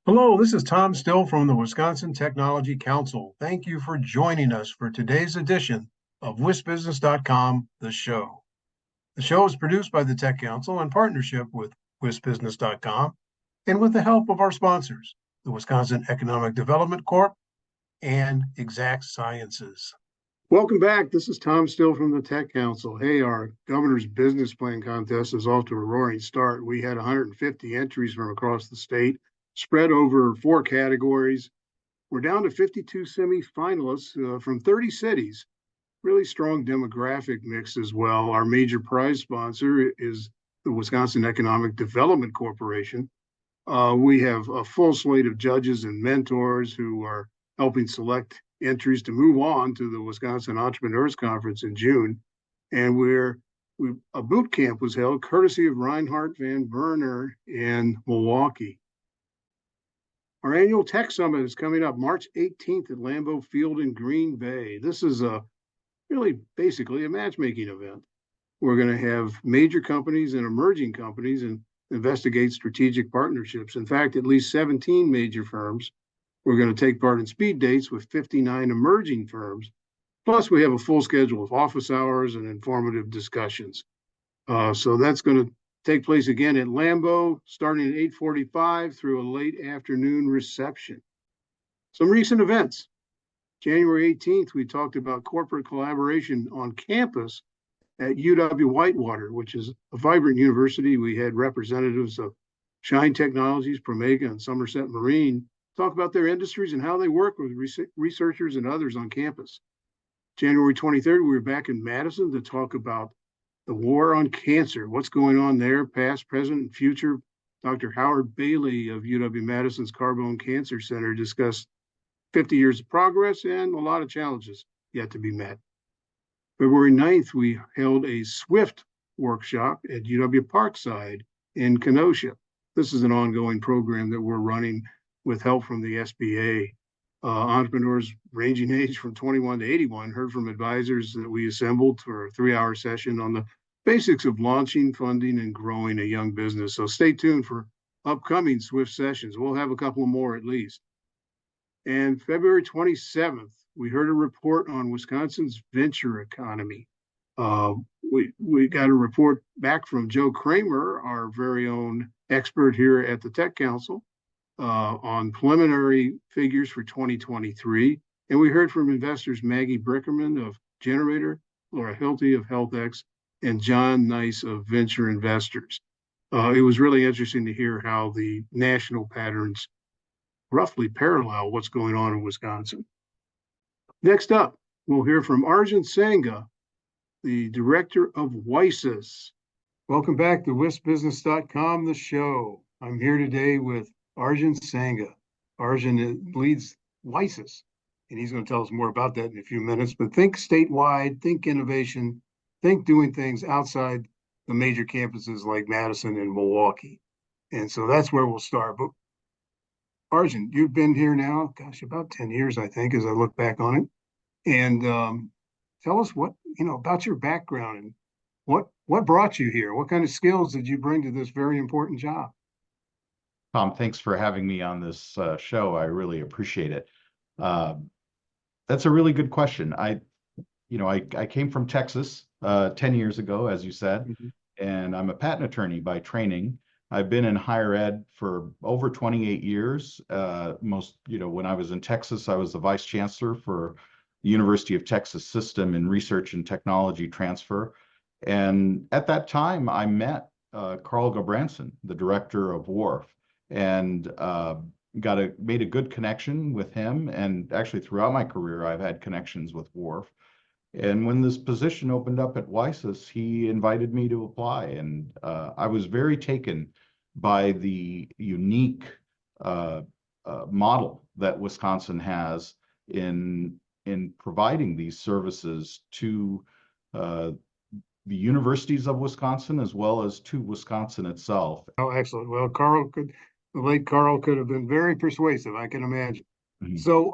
Hello, this is Tom Still from the Wisconsin Technology Council. Thank you for joining us for today's edition of WisBusiness.com, the show. The show is produced by the Tech Council in partnership with WisBusiness.com and with the help of our sponsors, the Wisconsin Economic Development Corp and Exact Sciences. Welcome back. This is Tom Still from the Tech Council. Hey, our governor's business plan contest is off to a roaring start. We had 150 entries from across the state, spread over 4 categories. We're down to 52 semifinalists from 30 cities. Really strong demographic mix as well. Our major prize sponsor is the Wisconsin Economic Development Corporation. We have a full slate of judges and mentors who are helping select entries to move on to the Wisconsin Entrepreneurs Conference in June. And a boot camp was held courtesy of Reinhardt Van Werner in Milwaukee. Our annual Tech Summit is coming up March 18th at Lambeau Field in Green Bay. This is really basically a matchmaking event. We're going to have major companies and emerging companies and investigate strategic partnerships. In fact, at least 17 major firms. We're going to take part in speed dates with 59 emerging firms. Plus, we have a full schedule of office hours and informative discussions. So that's going to take place again at Lambeau, starting at 8:45 through a late afternoon reception. Some recent events. January 18th, we talked about corporate collaboration on campus at UW-Whitewater, which is a vibrant university. We had representatives of Shine Technologies, Promega, and Somerset Marine talk about their industries and how they work with researchers and others on campus. January 23rd, we were back in Madison to talk about the war on cancer, what's going on there, past, present, and future. Dr. Howard Bailey of UW-Madison's Carbone Cancer Center discussed 50 years of progress and a lot of challenges yet to be met. February 9th, we held a SWIFT workshop at UW Parkside in Kenosha. This is an ongoing program that we're running with help from the SBA. Entrepreneurs ranging age from 21 to 81 heard from advisors that we assembled for a 3-hour session on the basics of launching, funding, and growing a young business. So stay tuned for upcoming SWIFT sessions. We'll have a couple more at least. And February 27th, we heard a report on Wisconsin's venture economy. We got a report back from Joe Kramer, our very own expert here at the Tech Council, on preliminary figures for 2023. And we heard from investors Maggie Brickerman of Generator, Laura Hilty of HealthX, and John Nice of Venture Investors. It was really interesting to hear how the national patterns roughly parallel what's going on in Wisconsin. Next up, we'll hear from Arjun Sanga, the director of WiSys. Welcome back to WisBusiness.com, the show. I'm here today with Arjun Sanga. Arjun leads WiSys, and he's going to tell us more about that in a few minutes. But think statewide, think innovation, think doing things outside the major campuses like Madison and Milwaukee. And so that's where we'll start. But Arjun, you've been here now, gosh, about 10 years, I think, as I look back on it. And tell us what, about your background and what brought you here? What kind of skills did you bring to this very important job? Tom, thanks for having me on this show. I really appreciate it. That's a really good question. I came from Texas 10 years ago, as you said, and I'm a patent attorney by training. I've been in higher ed for over 28 years. When I was in Texas, I was the vice chancellor for the University of Texas System in Research and Technology Transfer. And at that time, I met Carl Gabranson, the director of WARF, and made a good connection with him. And actually, throughout my career, I've had connections with WARF. And when this position opened up at WiSys, he invited me to apply. And I was very taken by the unique model that Wisconsin has in providing these services to the universities of Wisconsin, as well as to Wisconsin itself. Oh, excellent. Well, the late Carl could have been very persuasive, I can imagine. Mm-hmm. So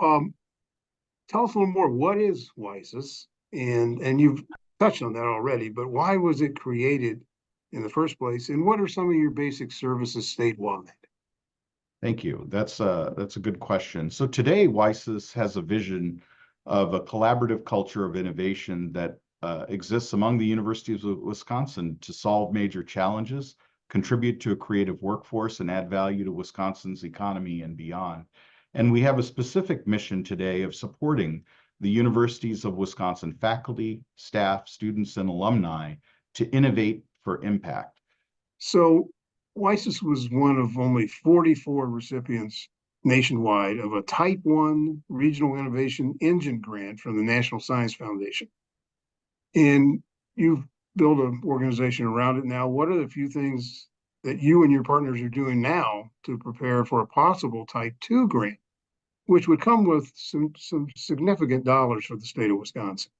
tell us a little more. What is WiSys? And you've touched on that already, but why was it created in the first place? And what are some of your basic services statewide? Thank you. That's a good question. So today, WiSys has a vision of a collaborative culture of innovation that exists among the universities of Wisconsin to solve major challenges, contribute to a creative workforce, and add value to Wisconsin's economy and beyond. And we have a specific mission today of supporting the universities of Wisconsin faculty, staff, students, and alumni to innovate for impact. So WiSys was one of only 44 recipients nationwide of a Type 1 Regional Innovation Engine grant from the National Science Foundation. And you've built an organization around it now. What are the few things that you and your partners are doing now to prepare for a possible Type 2 grant, which would come with some significant dollars for the state of Wisconsin?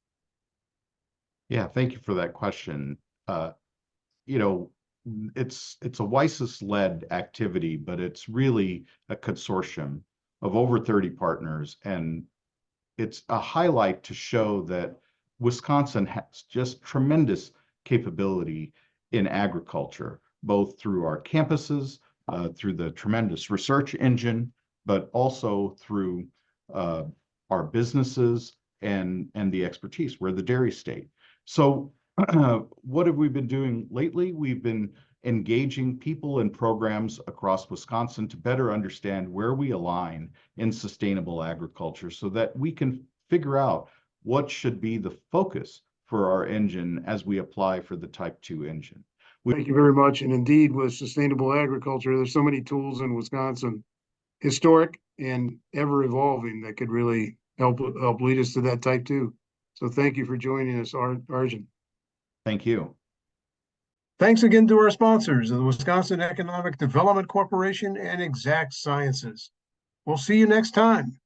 Yeah, thank you for that question. Uh, you know, it's a WiSys-led activity, but it's really a consortium of over 30 partners, and it's a highlight to show that Wisconsin has just tremendous capability in agriculture, both through our campuses, through the tremendous research engine, but also through uh, our businesses and the expertise. We're the dairy state. So what have we been doing lately? We've been engaging people and programs across Wisconsin to better understand where we align in sustainable agriculture so that we can figure out what should be the focus for our engine as we apply for the Type 2 engine. Thank you very much. And indeed, with sustainable agriculture, there's so many tools in Wisconsin, historic and ever evolving, that could really help lead us to that Type 2. So thank you for joining us, Arjun. Thank you. Thanks again to our sponsors, the Wisconsin Economic Development Corporation and Exact Sciences. We'll see you next time.